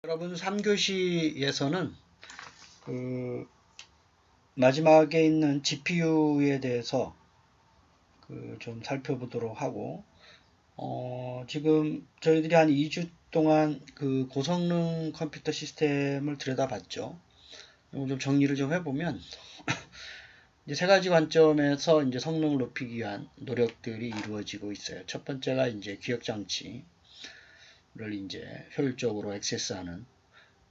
여러분 3교시에서는 그 마지막에 있는 GPU에 대해서 좀 살펴보도록 하고 지금 저희들이 한 2주 동안 그 고성능 컴퓨터 시스템을 들여다봤죠. 이거 좀 정리를 좀 해보면 이제 세 가지 관점에서 이제 성능을 높이기 위한 노력들이 이루어지고 있어요. 첫 번째가 이제 기억 장치를 이제 효율적으로 액세스하는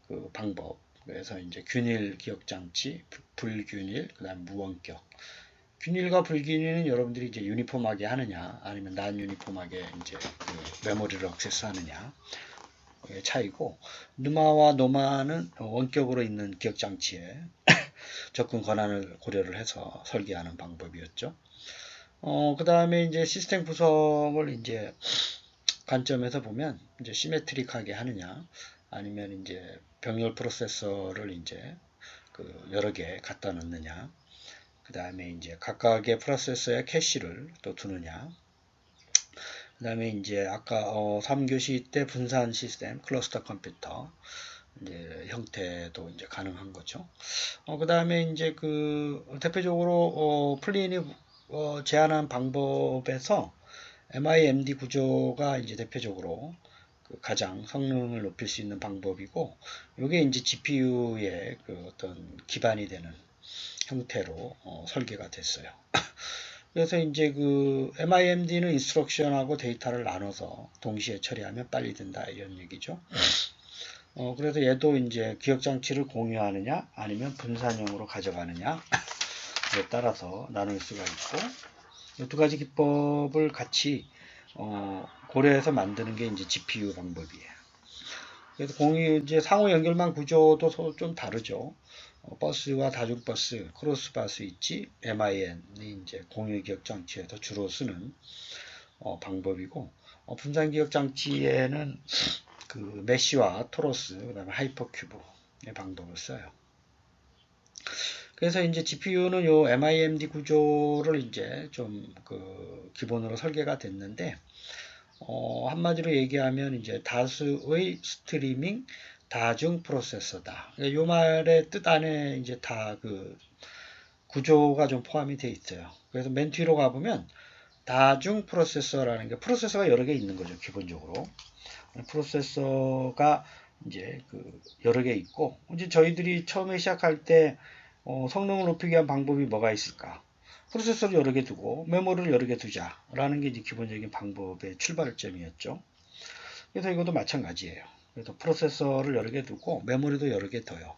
그 방법. 그래서 이제 균일 기억 장치, 불균일, 그다음 무원격. 균일과 불균일은 여러분들이 이제 유니폼하게 하느냐, 아니면 난 유니폼하게 이제 그 메모리를 액세스하느냐 의 차이고, 누마와 노마는 원격으로 있는 기억 장치에 접근 권한을 고려를 해서 설계하는 방법이었죠. 그 다음에 이제 시스템 구성을 이제 관점에서 보면 이제 시메트릭하게 하느냐, 아니면 이제 병렬 프로세서를 이제 그 여러 개 갖다 놓느냐, 그 다음에 이제 각각의 프로세서의 캐시를 또 두느냐, 그 다음에 이제 아까 3교시 때 분산 시스템, 클러스터 컴퓨터 이제 형태도 이제 가능한 거죠. 그 다음에 이제 그 대표적으로 플린이 제안한 방법에서 MIMD 구조가 이제 대표적으로 그 가장 성능을 높일 수 있는 방법이고, 이게 이제 GPU의 그 어떤 기반이 되는 형태로 설계가 됐어요. 그래서 이제 그 MIMD는 인스트럭션하고 데이터를 나눠서 동시에 처리하면 빨리 된다 이런 얘기죠. 그래서 얘도 이제 기억 장치를 공유하느냐 아니면 분산형으로 가져가느냐에 따라서 나눌 수가 있고, 이 두 가지 기법을 같이 고려해서 만드는 게 이제 GPU 방법이에요. 그래서 공유 이제 상호 연결망 구조도 좀 다르죠. 버스와 다중버스, 크로스버스 있지, MIN이 이제 공유 기억 장치에서 주로 쓰는 방법이고, 분산 기억 장치에는 그 메쉬와 토로스, 그다음에 하이퍼큐브의 방법을 써요. 그래서 이제 GPU는 요 MIMD 구조를 이제 좀 그 기본으로 설계가 됐는데, 한마디로 얘기하면 이제 다수의 스트리밍 다중 프로세서다. 요 말의 뜻 안에 이제 다 그 구조가 좀 포함이 되어 있어요. 그래서 맨 뒤로 가보면 다중 프로세서라는 게 프로세서가 여러 개 있는 거죠, 기본적으로. 프로세서가 이제 그 여러 개 있고, 이제 저희들이 처음에 시작할 때 성능을 높이기 위한 방법이 뭐가 있을까? 프로세서를 여러 개 두고 메모리를 여러 개 두자라는 게 이제 기본적인 방법의 출발점이었죠. 그래서 이것도 마찬가지예요. 그래서 프로세서를 여러 개 두고 메모리도 여러 개 둬요.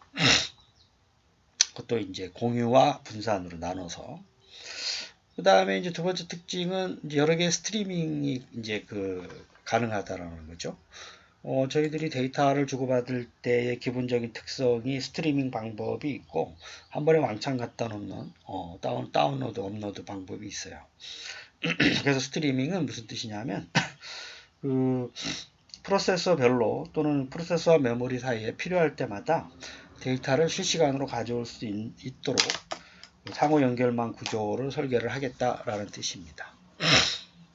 그것도 이제 공유와 분산으로 나눠서. 그 다음에 이제 두 번째 특징은 이제 여러 개의 스트리밍이 이제 그 가능하다라는 거죠. 저희들이 데이터를 주고받을 때의 기본적인 특성이 스트리밍 방법이 있고, 한 번에 왕창 갖다 놓는 다운로드, 업로드 방법이 있어요. 그래서 스트리밍은 무슨 뜻이냐면 그 프로세서별로 또는 프로세서와 메모리 사이에 필요할 때마다 데이터를 실시간으로 가져올 수 있도록 상호 연결망 구조를 설계를 하겠다라는 뜻입니다.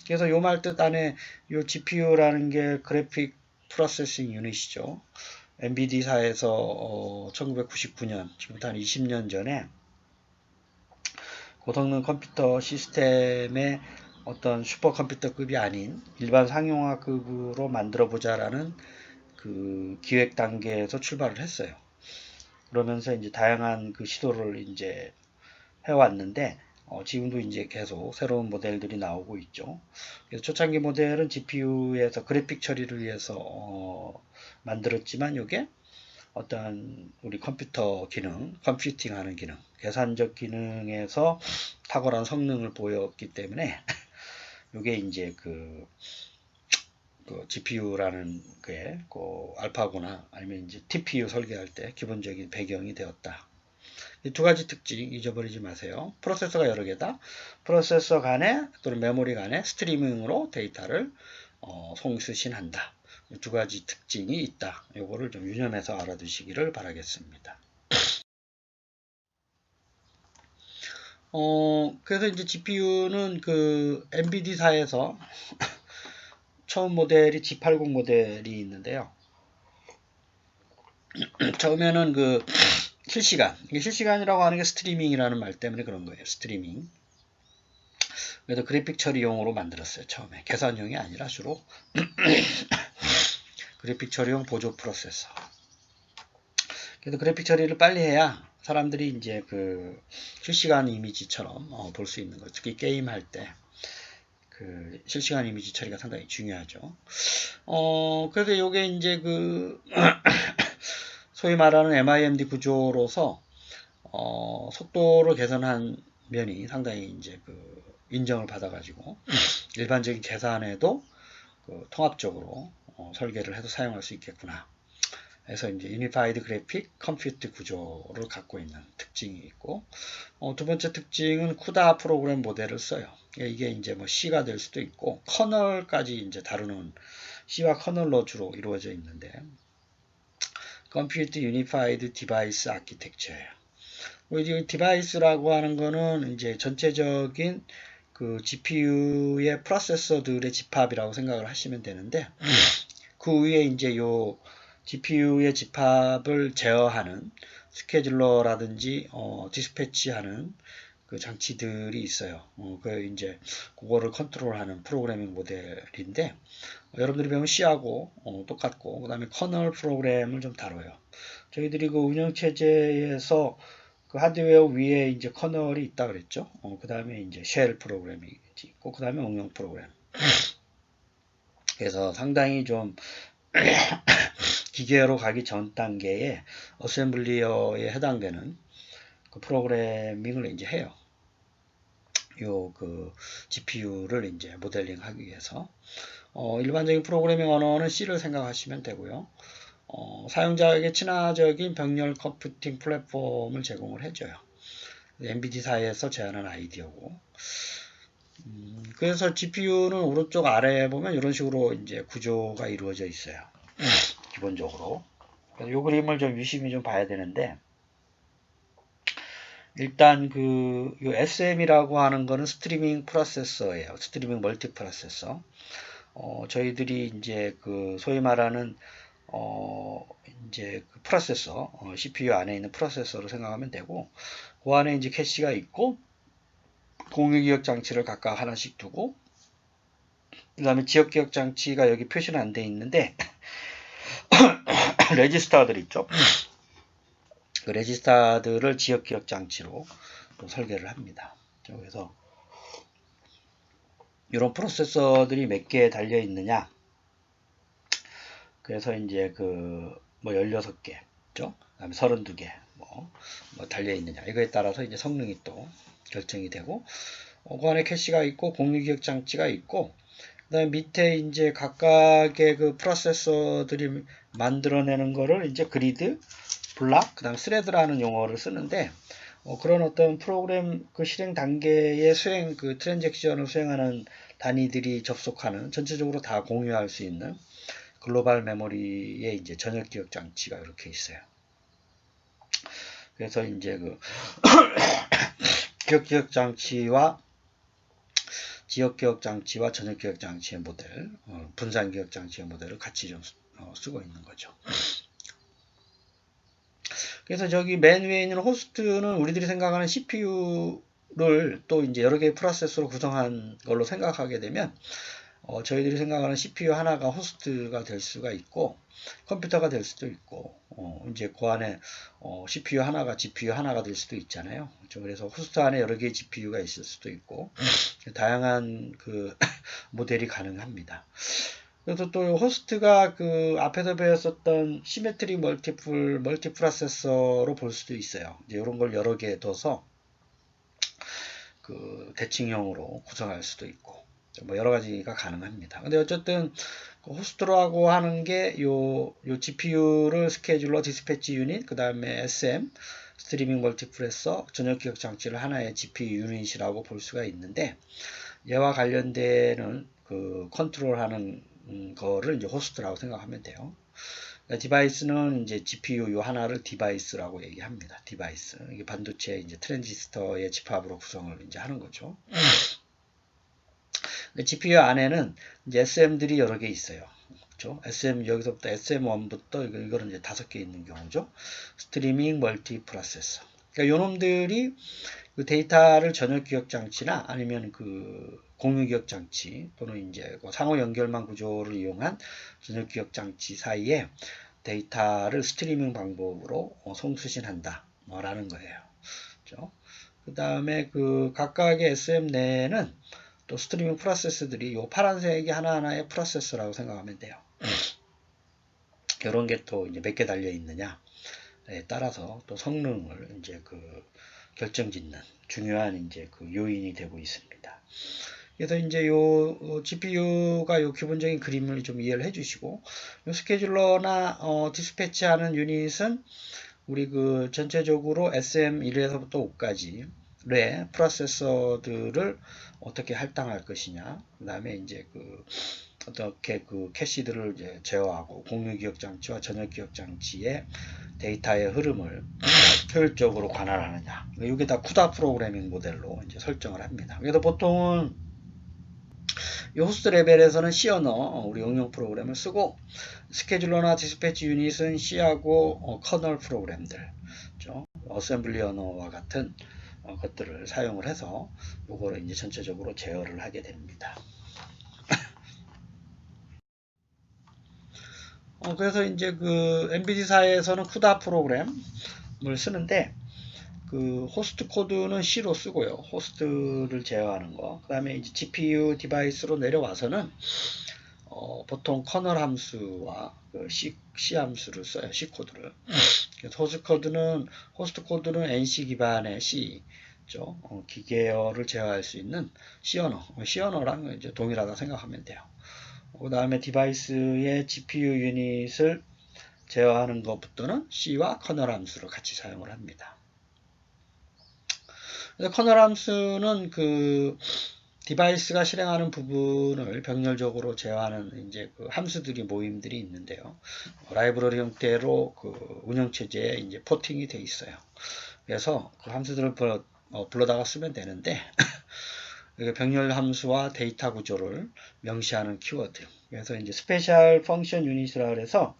그래서 요 말 뜻 안에 요 GPU라는 게 그래픽 프로세싱 유닛이죠. 엔비디사에서 1999년, 지금부터 한 20년 전에 고성능 컴퓨터 시스템의 어떤 슈퍼컴퓨터급이 아닌 일반 상용화급으로 만들어 보자라는 그 기획 단계에서 출발을 했어요. 그러면서 이제 다양한 그 시도를 이제 해왔는데, 지금도 이제 계속 새로운 모델들이 나오고 있죠. 그래서 초창기 모델은 GPU에서 그래픽 처리를 위해서 만들었지만, 이게 어떤 우리 컴퓨터 기능, 컴퓨팅 하는 기능, 계산적 기능에서 탁월한 성능을 보였기 때문에 이게 이제 그 GPU라는 게 그 알파고나 아니면 이제 TPU 설계할 때 기본적인 배경이 되었다. 이 두 가지 특징 잊어버리지 마세요. 프로세서가 여러 개다. 프로세서 간에 또는 메모리 간에 스트리밍으로 데이터를 송수신한다. 이 두 가지 특징이 있다. 요거를 좀 유념해서 알아두시기를 바라겠습니다. 그래서 이제 GPU는 그 엔비디사에서 처음 모델이 G80 모델이 있는데요. 처음에는 그 실시간, 이게 실시간이라고 하는 게 스트리밍이라는 말 때문에 그런 거예요. 스트리밍. 그래서 그래픽 처리용으로 만들었어요. 처음에 계산용이 아니라 주로 그래픽 처리용 보조 프로세서. 그래서 그래픽 처리를 빨리 해야 사람들이 이제 그 실시간 이미지처럼 볼 수 있는 거. 특히 게임 할 때 그 실시간 이미지 처리가 상당히 중요하죠. 그래서 요게 이제 그 소위 말하는 MIMD 구조로서 속도를 개선한 면이 상당히 이제 그 인정을 받아가지고 일반적인 계산에도 그 통합적으로 설계를 해서 사용할 수 있겠구나. 해서 이제 유니파이드 그래픽 컴퓨트 구조를 갖고 있는 특징이 있고, 두 번째 특징은 쿠다 프로그램 모델을 써요. 이게 이제 뭐 C가 될 수도 있고 커널까지 이제 다루는 C와 커널로 주로 이루어져 있는데, 컴퓨트 유니파이드 디바이스 아키텍처예요. 이제 디바이스라고 하는 거는 이제 전체적인 그 GPU의 프로세서들의 집합이라고 생각을 하시면 되는데, 그 위에 이제 요 GPU의 집합을 제어하는 스케줄러라든지 디스패치하는 그 장치들이 있어요. 그 이제 그거를 컨트롤하는 프로그래밍 모델인데, 여러분들이 배운 C하고 똑같고, 그 다음에 커널 프로그램을 좀 다뤄요. 저희들이 그 운영체제에서 그 하드웨어 위에 이제 커널이 있다 그랬죠. 그 다음에 이제 쉘 프로그램이 있고, 그 다음에 응용 프로그램. 그래서 상당히 좀 기계로 가기 전 단계에 어셈블리어에 해당되는 그 프로그래밍을 이제 해요. 요 그 GPU를 이제 모델링 하기 위해서. 일반적인 프로그래밍 언어는 C를 생각하시면 되고요. 사용자에게 친화적인 병렬 컴퓨팅 플랫폼을 제공을 해줘요. NVIDIA사에서 제안한 아이디어고. 그래서 GPU는 오른쪽 아래에 보면 이런 식으로 이제 구조가 이루어져 있어요. 기본적으로. 이 그림을 좀 유심히 좀 봐야 되는데, 일단 그 SM이라고 하는 거는 스트리밍 프로세서예요. 스트리밍 멀티 프로세서. 저희들이 이제 그 소위 말하는 이제 그 프로세서, CPU 안에 있는 프로세서로 생각하면 되고, 그 안에 이제 캐시가 있고, 공유 기억 장치를 각각 하나씩 두고, 그 다음에 지역 기억 장치가 여기 표시는 안 돼 있는데, 레지스터들 있죠. 그 레지스터들을 지역 기억 장치로 또 설계를 합니다. 그래서 이런 프로세서들이 몇 개 달려 있느냐. 그래서 이제 그 뭐 16개죠. 그다음에 32개 뭐 달려 있느냐. 이거에 따라서 이제 성능이 또 결정이 되고, 그 안에 캐시가 있고 공유 기억 장치가 있고, 그다음에 밑에 이제 각각의 그 프로세서들이 만들어내는 거를 이제 그리드, 블락, 그다음 스레드라는 용어를 쓰는데, 그런 어떤 프로그램 그 실행 단계의 수행 그 트랜잭션을 수행하는 단위들이 접속하는 전체적으로 다 공유할 수 있는 글로벌 메모리의 이제 전역 기억 장치가 이렇게 있어요. 그래서 이제 그 기억 장치와 지역 기억 장치와 전역 기억 장치의 모델, 분산 기억 장치의 모델을 같이 좀 쓰고 있는 거죠. 그래서 저기 맨 위에 있는 호스트는 우리들이 생각하는 CPU를 또 이제 여러 개의 프로세서로 구성한 걸로 생각하게 되면, 저희들이 생각하는 CPU 하나가 호스트가 될 수가 있고, 컴퓨터가 될 수도 있고, 이제 그 안에 CPU 하나가 GPU 하나가 될 수도 있잖아요. 그래서 호스트 안에 여러 개의 GPU가 있을 수도 있고, 다양한 그 모델이 가능합니다. 그래서 또 호스트가 그 앞에서 배웠었던 시메트릭 멀티 프로세서로 볼 수도 있어요. 이제 이런 걸 여러 개 둬서 그 대칭형으로 구성할 수도 있고, 뭐 여러 가지가 가능합니다. 근데 어쨌든 그 호스트라고 하는 게 요 GPU를 스케줄러, 디스패치 유닛, 그 다음에 SM 스트리밍 멀티플레서, 전역 기억 장치를 하나의 GPU 유닛이라고 볼 수가 있는데, 얘와 관련되는 그 컨트롤하는 거를 이제 호스트라고 생각하면 돼요. 디바이스는 이제 GPU 요 하나를 디바이스라고 얘기합니다. 디바이스. 이게 반도체 이제 트랜지스터의 집합으로 구성을 이제 하는 거죠. GPU 안에는 이제 SM들이 여러 개 있어요. SM 여기서부터 SM1부터 이거는 이제 5개 있는 경우죠. 스트리밍 멀티 프로세서. 그러니까 요놈들이 그 데이터를 전역 기억 장치나 아니면 그 공유 기억 장치 또는 이제 그 상호 연결망 구조를 이용한 전역 기억 장치 사이에 데이터를 스트리밍 방법으로 송수신한다 라는 거예요. 그렇죠? 그 다음에 그 각각의 SM 내에는 또 스트리밍 프로세서들이 요 파란색이 하나하나의 프로세서라고 생각하면 돼요. 이런 게 또 이제 몇 개 달려 있느냐에 따라서 또 성능을 이제 그 결정짓는 중요한 이제 그 요인이 되고 있습니다. 그래서 이제 요 GPU가 요 기본적인 그림을 좀 이해를 해주시고, 요 스케줄러나 디스패치하는 유닛은 우리 그 전체적으로 SM1에서부터 5까지 의 프로세서들을 어떻게 할당할 것이냐, 그 다음에 이제 그 어떻게 그 캐시들을 이제 제어하고 공유 기억 장치와 전역 기억 장치의 데이터의 흐름을 효율적으로 관할하느냐. 이게 다 쿠다 프로그래밍 모델로 이제 설정을 합니다. 그래서 보통은 이 호스트 레벨에서는 C 언어, 우리 응용 프로그램을 쓰고, 스케줄러나 디스패치 유닛은 C하고 커널 프로그램들, 어셈블리 언어와 같은 것들을 사용을 해서 이거를 이제 전체적으로 제어를 하게 됩니다. 그래서 이제 그 NVIDIA사에서는 쿠다 프로그램을 쓰는데, 그 호스트 코드는 C로 쓰고요. 호스트를 제어하는 거. 그 다음에 이제 GPU 디바이스로 내려와서는 보통 커널 함수와 그 C 함수를 써요. C 코드를. 호스트 코드는 NC 기반의 C 기계어를 제어할 수 있는 C 언어. C 언어랑 이제 동일하다 생각하면 돼요. 그 다음에 디바이스의 GPU 유닛을 제어하는 것부터는 C와 커널 함수를 같이 사용을 합니다. 커널 함수는 그 디바이스가 실행하는 부분을 병렬적으로 제어하는 이제 그 함수들이 모임들이 있는데요. 라이브러리 형태로 그 운영체제에 이제 포팅이 돼 있어요. 그래서 그 함수들을 불러다가 쓰면 되는데 병렬 함수와 데이터 구조를 명시하는 키워드. 그래서 이제 스페셜 펑션 유닛이라 그래서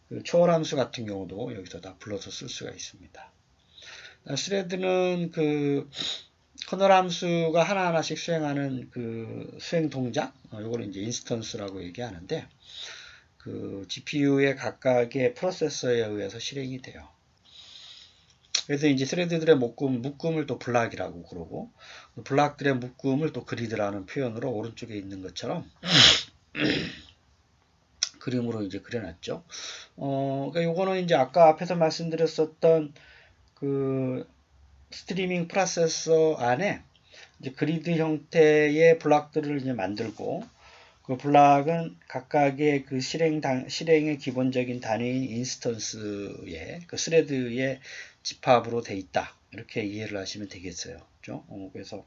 그 초월 함수 같은 경우도 여기서 다 불러서 쓸 수가 있습니다. 스레드는 그 커널 함수가 하나하나씩 수행하는 그 수행 동작, 이걸 이제 인스턴스라고 얘기하는데, 그 GPU의 각각의 프로세서에 의해서 실행이 돼요. 그래서 이제 스레드들의 묶음을 또 블락이라고 그러고, 블락들의 묶음을 또 그리드라는 표현으로 오른쪽에 있는 것처럼 그림으로 이제 그려놨죠. 그러니까 요거는 이제 아까 앞에서 말씀드렸었던 그 스트리밍 프로세서 안에 이제 그리드 형태의 블락들을 이제 만들고, 그 블락은 각각의 그 실행의 기본적인 단위인 인스턴스의 그 스레드의 집합으로 돼 있다. 이렇게 이해를 하시면 되겠어요. 그죠? 그래서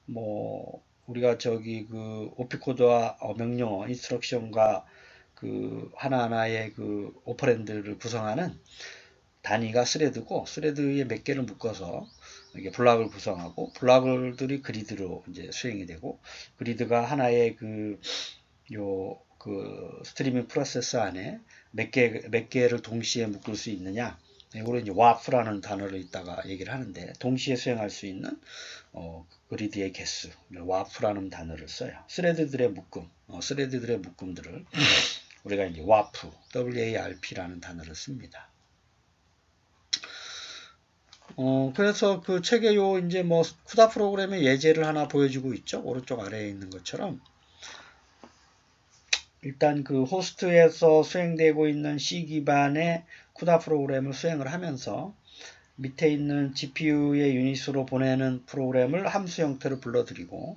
뭐 우리가 저기 그 오피코드와 명령어, 인스트럭션과 그 하나하나의 그 오퍼랜드를 구성하는 단위가 스레드고, 스레드에 몇 개를 묶어서 이게 블락을 구성하고, 블락들이 그리드로 이제 수행이 되고, 그리드가 하나의 그 스트리밍 프로세서 안에 몇 개를 동시에 묶을 수 있느냐, 이거를 이제 와프라는 단어를 이따가 얘기를 하는데, 동시에 수행할 수 있는 그리드의 개수, 와프라는 단어를 써요. 스레드들의 묶음들을 우리가 이제 와프, WARP라는 단어를 씁니다. 그래서 그 책에 요 이제 뭐 쿠다 프로그램의 예제를 하나 보여주고 있죠. 오른쪽 아래에 있는 것처럼. 일단 그 호스트에서 수행되고 있는 C 기반의 쿠다 프로그램을 수행을 하면서 밑에 있는 GPU의 유닛으로 보내는 프로그램을 함수 형태로 불러들이고,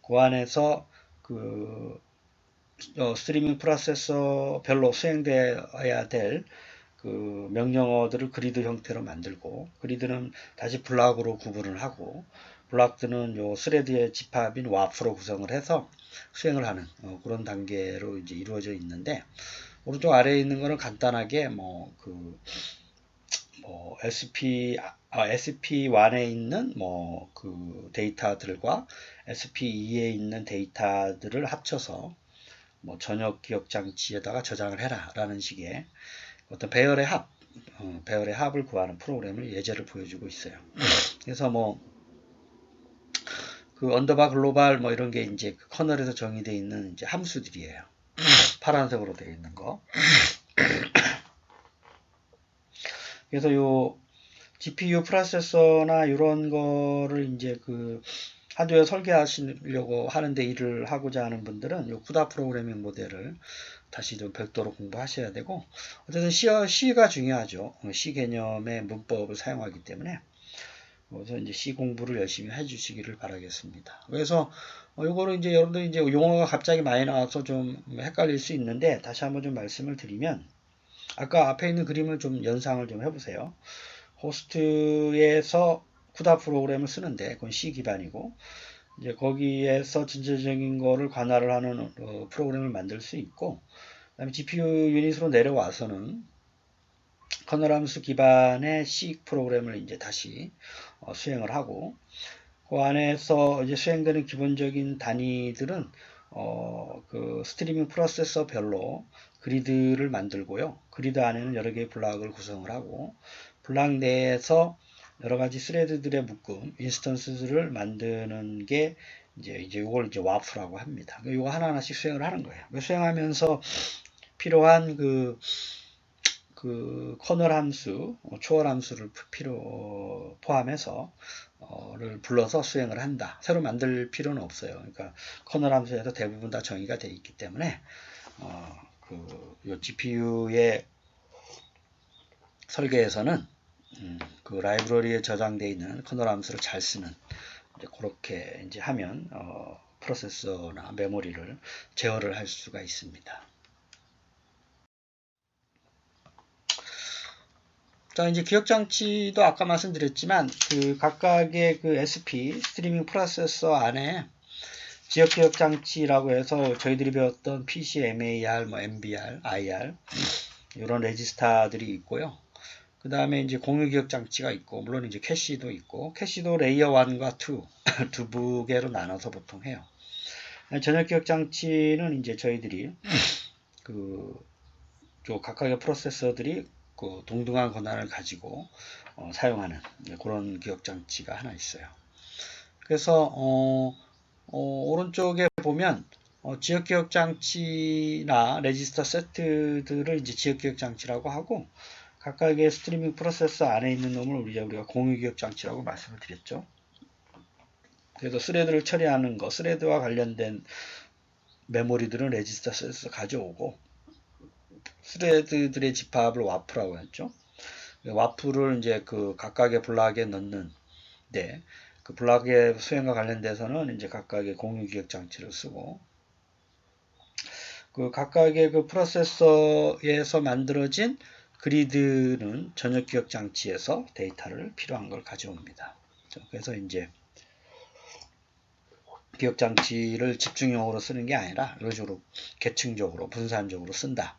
그 안에서 그 스트리밍 프로세서 별로 수행되어야 될 그 명령어들을 그리드 형태로 만들고, 그리드는 다시 블락으로 구분을 하고, 블락들은 요 스레드의 집합인 와프로 구성을 해서 수행을 하는 그런 단계로 이제 이루어져 있는데, 오른쪽 아래에 있는 거는 간단하게 SP1에 있는 그 데이터들과 SP2에 있는 데이터들을 합쳐서 뭐 전역 기억 장치에다가 저장을 해라 라는 식의 어떤 배열의 합을 구하는 프로그램을 예제를 보여주고 있어요. 그래서 뭐 그 언더바 글로벌 뭐 이런 게 이제 그 커널에서 정의되어 있는 이제 함수들이에요. 파란색으로 되어 있는 거. 그래서 요 GPU 프로세서나 이런 거를 이제 그 하드웨어 설계하시려고 하는데 일을 하고자 하는 분들은 요 쿠다 프로그래밍 모델을 다시 좀 별도로 공부하셔야 되고, 어쨌든 C가 중요하죠. C 개념의 문법을 사용하기 때문에. 그래서 이제 C 공부를 열심히 해주시기를 바라겠습니다. 그래서 요거를 이제 여러분들 이제 용어가 갑자기 많이 나와서 좀 헷갈릴 수 있는데, 다시 한번 좀 말씀을 드리면, 아까 앞에 있는 그림을 좀 연상을 좀 해보세요. 호스트에서 쿠다 프로그램을 쓰는데 그건 C 기반이고, 이제 거기에서 전체적인 거를 관할을 하는 프로그램을 만들 수 있고, 그다음에 GPU 유닛으로 내려와서는 커널 함수 기반의 C 프로그램을 이제 다시 수행을 하고, 그 안에서 이제 수행되는 기본적인 단위들은 그 스트리밍 프로세서별로 그리드를 만들고요. 그리드 안에는 여러 개의 블락을 구성을 하고, 블락 내에서 여러 가지 스레드들의 묶음, 인스턴스를 만드는 게 이제 이걸 이제 와프라고 합니다. 이거 하나하나씩 수행을 하는 거예요. 수행하면서 필요한 그 커널 함수, 초월 함수를 포함해서 를 불러서 수행을 한다. 새로 만들 필요는 없어요. 그러니까 커널 함수에서 대부분 다 정의가 되어 있기 때문에 요 GPU의 설계에서는 그 라이브러리에 저장되어 있는 커널 함수를 잘 쓰는, 이제 그렇게 이제 하면 프로세서나 메모리를 제어를 할 수가 있습니다. 자, 이제 기억장치도 아까 말씀드렸지만 그 각각의 그 SP 스트리밍 프로세서 안에 지역기억장치라고 해서 저희들이 배웠던 PC, MAR, 뭐 MBR, IR 이런 레지스타들이 있고요. 그 다음에 이제 공유기억장치가 있고, 물론 이제 캐시도 있고, 캐시도 레이어 1과 2 두 부계로 나눠서 보통 해요. 전역기억장치는 이제 저희들이 각각의 프로세서들이 그 동등한 권한을 가지고 사용하는 그런 기억장치가 하나 있어요. 그래서 오른쪽에 보면 지역기억장치나 레지스터 세트들을 이제 지역기억장치라고 하고, 각각의 스트리밍 프로세서 안에 있는 놈을 우리가 공유기억장치라고 말씀을 드렸죠. 그래서 스레드를 처리하는 거, 스레드와 관련된 메모리들은 레지스터 셋에서 가져오고, 스레드들의 집합을 와프라고 했죠. 와프를 이제 그 각각의 블락에 넣는데, 그 블락의 수행과 관련돼서는 이제 각각의 공유 기억 장치를 쓰고, 그 각각의 그 프로세서에서 만들어진 그리드는 전역 기억 장치에서 데이터를 필요한 걸 가져옵니다. 그래서 이제 기억 장치를 집중형으로 쓰는 게 아니라 이런 식으로 계층적으로 분산적으로 쓴다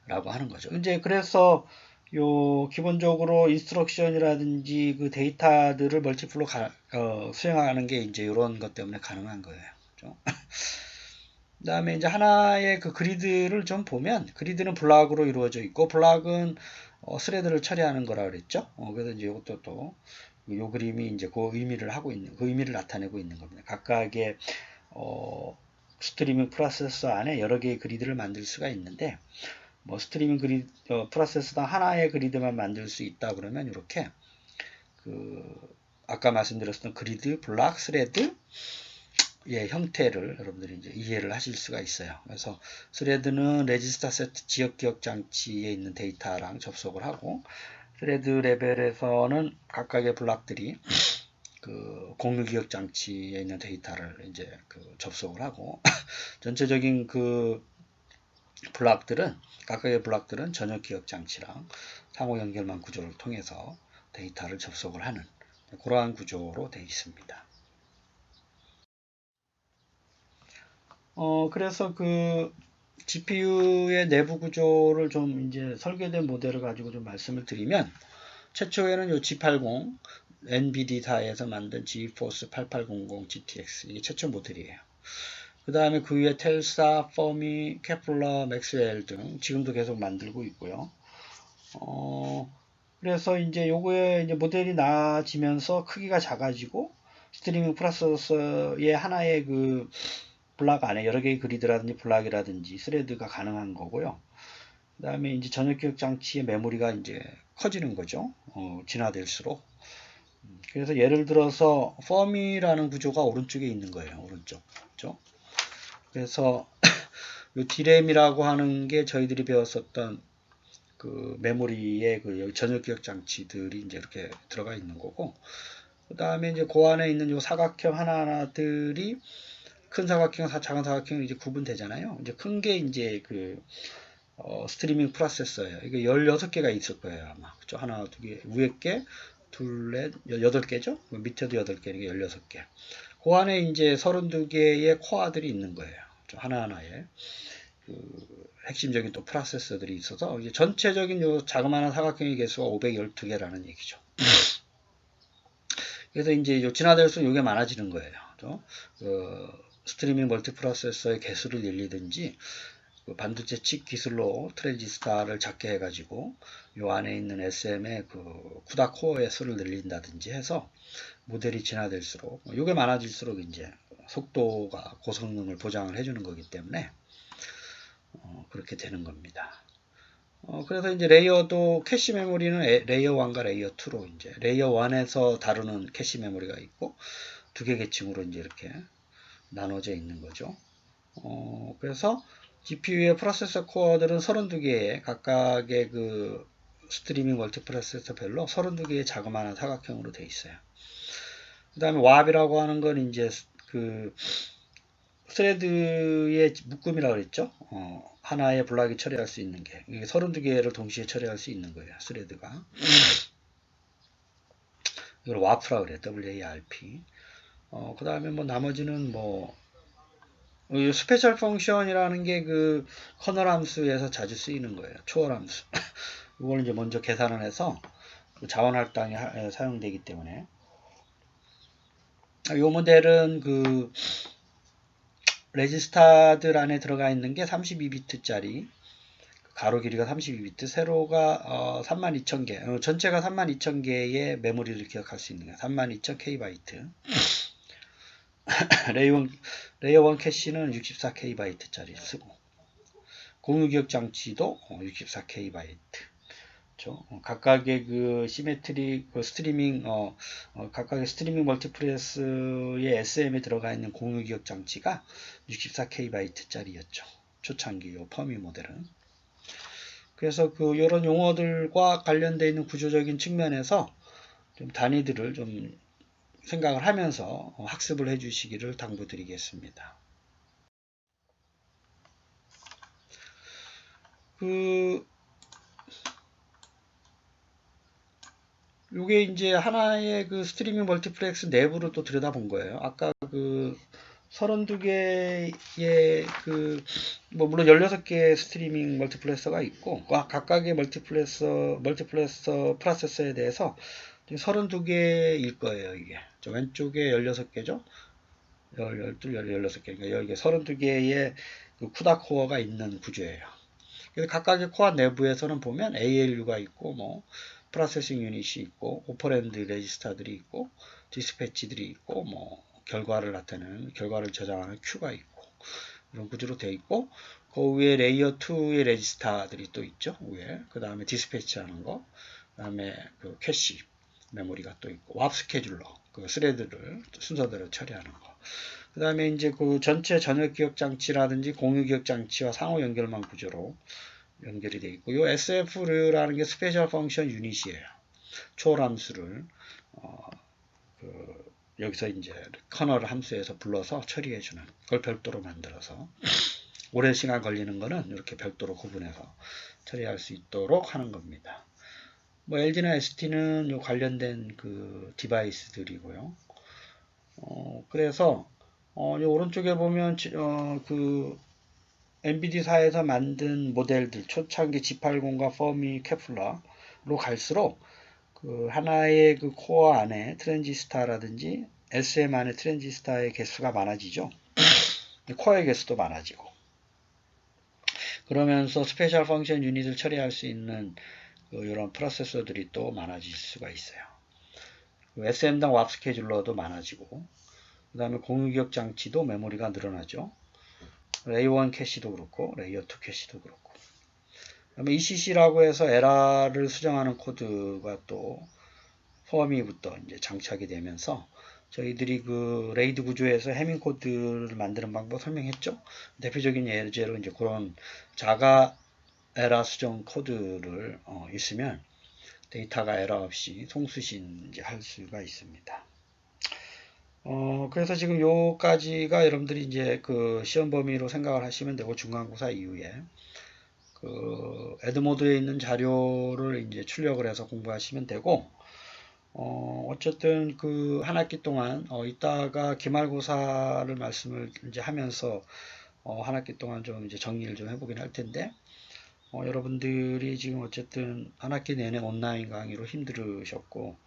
라고 하는 거죠. 이제 그래서 기본적으로 인스트럭션이라든지 그 데이터들을 멀티플로 수행하는 게 이제 이런 것 때문에 가능한 거예요. 그 다음에 이제 하나의 그 그리드를 좀 보면, 그리드는 블락으로 이루어져 있고, 블락은 스레드를 처리하는 거라 그랬죠. 그래서 이제 이것도 또 요 그림이 이제 그 의미를 그 의미를 나타내고 있는 겁니다. 각각의 스트리밍 프로세서 안에 여러 개의 그리드를 만들 수가 있는데, 뭐 스트리밍 프로세서당 하나의 그리드만 만들 수 있다 그러면 이렇게 아까 말씀드렸던 그리드, 블락, 스레드 의 형태를 여러분들이 이제 이해를 하실 수가 있어요. 그래서 스레드는 레지스터 세트 지역 기억 장치에 있는 데이터랑 접속을 하고, 스레드 레벨에서는 각각의 블락들이 그 공유 기억 장치에 있는 데이터를 이제 접속을 하고, 전체적인 각각의 블락들은 전역 기억 장치랑 상호 연결망 구조를 통해서 데이터를 접속을 하는 그러한 구조로 되어 있습니다. 그래서 그 GPU의 내부 구조를 좀 이제 설계된 모델을 가지고 좀 말씀을 드리면, 최초에는 요 G80 NVIDIA에서 만든 GeForce 8800 GTX 이게 최초 모델이에요. 그 다음에 그 위에 텔사, 퍼미, 케플러, 맥스웰 등 지금도 계속 만들고 있고요. 그래서 이제 요거에 이제 모델이 나아지면서 크기가 작아지고 스트리밍 프로세서의 하나의 그 블락 안에 여러 개의 그리드라든지 블락이라든지 스레드가 가능한 거고요. 그 다음에 이제 전역 기억 장치의 메모리가 이제 커지는 거죠. 진화될수록. 그래서 예를 들어서 펌이라는 구조가 오른쪽에 있는 거예요. 오른쪽. 그렇죠? 그래서 이 D램이라고 하는 게 저희들이 배웠었던 그 메모리의 그 전역 기억 장치들이 이제 이렇게 들어가 있는 거고, 그 다음에 이제 그 안에 있는 요 사각형 하나하나들이 큰 사각형, 작은 사각형 이제 구분되잖아요. 이제 큰 게 이제 그 스트리밍 프로세서예요. 이게 16개가 있을 거예요, 아마. 그죠? 하나, 두 개, 위에 게, 둘, 넷, 8개죠? 밑에도 8개니까 16개. 그 안에 이제 32개의 코어들이 있는 거예요. 하나하나에. 그 핵심적인 또 프로세서들이 있어서 이제 전체적인 요 자그마한 사각형의 개수가 512개라는 얘기죠. 그래서 이제 요 진화될수록 이게 많아지는 거예요. 스트리밍 멀티 프로세서의 개수를 늘리든지 그 반도체 칩 기술로 트랜지스타를 작게 해가지고 요 안에 있는 SM의 그 쿠다 코어의 수를 늘린다든지 해서 모델이 진화될수록 이게 많아질수록 이제 속도가 고성능을 보장을 해주는 거기 때문에 그렇게 되는 겁니다. 그래서 이제 레이어도 캐시 메모리는 레이어 1과 레이어 2로 이제 레이어 1에서 다루는 캐시 메모리가 있고 두 개 계층으로 이제 이렇게 나눠져 있는 거죠. 그래서 GPU의 프로세서 코어들은 32개의 각각의 그 스트리밍 멀티 프로세서별로 32개의 자그마한 사각형으로 되어 있어요. 그 다음에 왑이라고 하는 건 이제 그 스레드의 묶음이라고 그랬죠. 하나의 블락이 처리할 수 있는 게 32개를 동시에 처리할 수 있는 거예요. 스레드가. 이걸 와프라고 그래요. WARP. 그 다음에 뭐 나머지는 뭐 스페셜 펑션이라는 게 그 커널 함수에서 자주 쓰이는 거예요. 초월 함수. 이걸 이제 먼저 계산을 해서 자원 할당에 사용되기 때문에 이 모델은 그 레지스타들 안에 들어가 있는 게 32비트짜리 가로 길이가 32비트, 세로가 32,000개, 전체가 32,000개의 메모리를 기억할 수 있는 거예요. 32,000KB. 레이어 1 캐시는 64KB짜리 쓰고 공유 기억 장치도 64KB. 그렇죠? 각각의 그 시메트리 그 스트리밍 각각의 스트리밍 멀티플렉스의 SM에 들어가 있는 공유 기억 장치가 64KB짜리였죠. 초창기 요 퍼미 모델은. 그래서 그 이런 용어들과 관련되어 있는 구조적인 측면에서 좀 단위들을 좀 생각을 하면서 학습을 해 주시기를 당부드리겠습니다. 요게 이제 하나의 그 스트리밍 멀티플렉스 내부를 또 들여다본 거예요. 아까 그 32개의 그 뭐 물론 16개의 스트리밍 멀티플렉서가 있고 각각의 멀티플렉서 프로세서에 대해서 32개일 거예요, 이게. 저 왼쪽에 16개죠. 12, 16개. 그러니까 여기 32개의 그 쿠다 코어가 있는 구조예요. 그래서 각각의 코어 내부에서는 보면 ALU가 있고 뭐 프로세싱 유닛이 있고 오퍼랜드 레지스터들이 있고 디스패치들이 있고 뭐 결과를 나타내는 결과를 저장하는 큐가 있고 이런 구조로 되어 있고 그 위에 레이어 2의 레지스터들이 또 있죠. 위에 그 다음에 디스패치 하는 거, 그 다음에 그 캐시 메모리가 또 있고 왑 스케줄러 그 스레드를 순서대로 처리하는 거. 그 다음에 이제 그 전체 전역 기억 장치라든지 공유 기억 장치와 상호 연결망 구조로 연결이 되어 있고, 이 SF라는 게 스페셜 펑션 유닛이에요. 초월 함수를 여기서 이제 커널 함수에서 불러서 처리해주는 그걸 별도로 만들어서 오랜 시간 걸리는 거는 이렇게 별도로 구분해서 처리할 수 있도록 하는 겁니다. 뭐 LG나 ST는 요 관련된 그 디바이스들이고요. 그래서 요 오른쪽에 보면 그 NVIDIA사에서 만든 모델들 초창기 G80과 퍼미, 케플러로 갈수록 그 하나의 그 코어 안에 트랜지스타라든지 SM 안에 트랜지스타의 개수가 많아지죠. 코어의 개수도 많아지고, 그러면서 스페셜 펑션 유닛을 처리할 수 있는 이런 프로세서들이 또 많아질 수가 있어요. SM당 왑 스케줄러도 많아지고, 그 다음에 공유기억 장치도 메모리가 늘어나죠. 레이어 1 캐시도 그렇고 레이어 2 캐시도 그렇고, 그다음에 ECC라고 해서 에라를 수정하는 코드가 또 포함이부터 이제 장착이 되면서, 저희들이 그 레이드 구조에서 해밍 코드를 만드는 방법 설명했죠. 대표적인 예제로 이제 그런 자가 에라 수정 코드를 있으면 데이터가 에러 없이 송수신 이제 할 수가 있습니다. 그래서 지금 요까지가 여러분들이 이제 그 시험 범위로 생각을 하시면 되고, 중간고사 이후에 그 에드모드에 있는 자료를 이제 출력을 해서 공부하시면 되고, 어쨌든 그 한 학기 동안 이따가 기말고사를 말씀을 이제 하면서 한 학기 동안 좀 이제 정리를 좀 해보긴 할 텐데, 여러분들이 지금 어쨌든 한 학기 내내 온라인 강의로 힘들으셨고,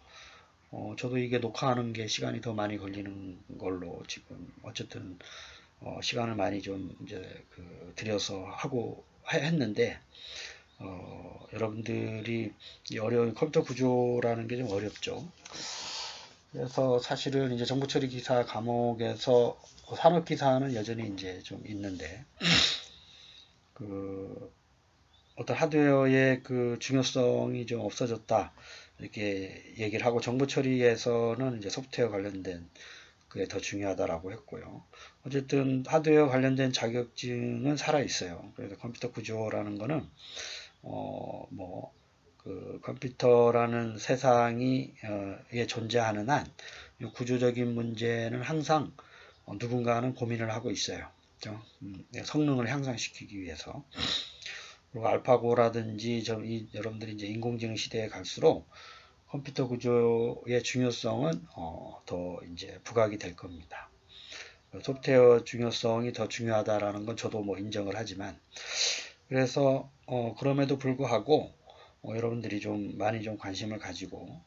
저도 이게 녹화하는 게 시간이 더 많이 걸리는 걸로 지금 어쨌든 시간을 많이 좀 이제 들여서 하고 했는데, 여러분들이 이 어려운 컴퓨터 구조라는 게 좀 어렵죠. 그래서 사실은 이제 정보처리 기사 과목에서 산업 기사는 여전히 이제 좀 있는데, 그 어떤 하드웨어의 그 중요성이 좀 없어졌다, 이렇게 얘기를 하고, 정보 처리에서는 이제 소프트웨어 관련된 그게 더 중요하다라고 했고요. 어쨌든 하드웨어 관련된 자격증은 살아 있어요. 그래서 컴퓨터 구조라는 거는 그 컴퓨터라는 세상이 존재하는 한 구조적인 문제는 항상 누군가는 고민을 하고 있어요. 성능을 향상시키기 위해서. 그리고 알파고라든지 여러분들이 이제 인공지능 시대에 갈수록 컴퓨터 구조의 중요성은 더 이제 부각이 될 겁니다. 소프트웨어 중요성이 더 중요하다라는 건 저도 뭐 인정을 하지만, 그래서 그럼에도 불구하고 여러분들이 좀 많이 좀 관심을 가지고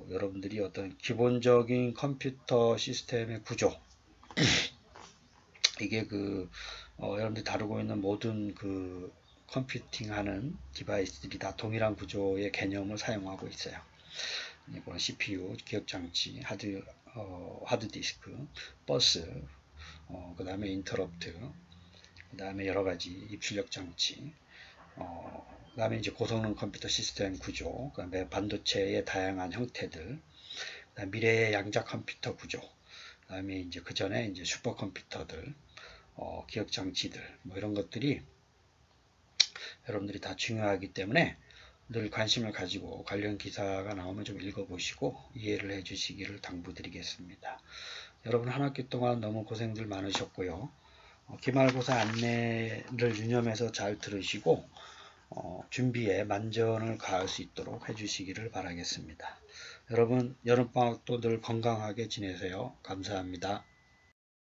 여러분들이 어떤 기본적인 컴퓨터 시스템의 구조, 이게 여러분들이 다루고 있는 모든 컴퓨팅하는 디바이스들이 다 동일한 구조의 개념을 사용하고 있어요. CPU, 기억장치, 하드디스크, 버스, 그 다음에 인터럽트, 그 다음에 여러가지 입출력 장치, 그 다음에 이제 고성능 컴퓨터 시스템 구조, 그 다음에 반도체의 다양한 형태들, 그다음에 미래의 양자 컴퓨터 구조, 그 다음에 이제 그 전에 이제 슈퍼컴퓨터들, 기억 장치들, 뭐 이런 것들이 여러분들이 다 중요하기 때문에 늘 관심을 가지고 관련 기사가 나오면 좀 읽어보시고 이해를 해주시기를 당부드리겠습니다. 여러분 한 학기 동안 너무 고생들 많으셨고요. 기말고사 안내를 유념해서 잘 들으시고 준비에 만전을 가할 수 있도록 해주시기를 바라겠습니다. 여러분 여름방학도 늘 건강하게 지내세요. 감사합니다.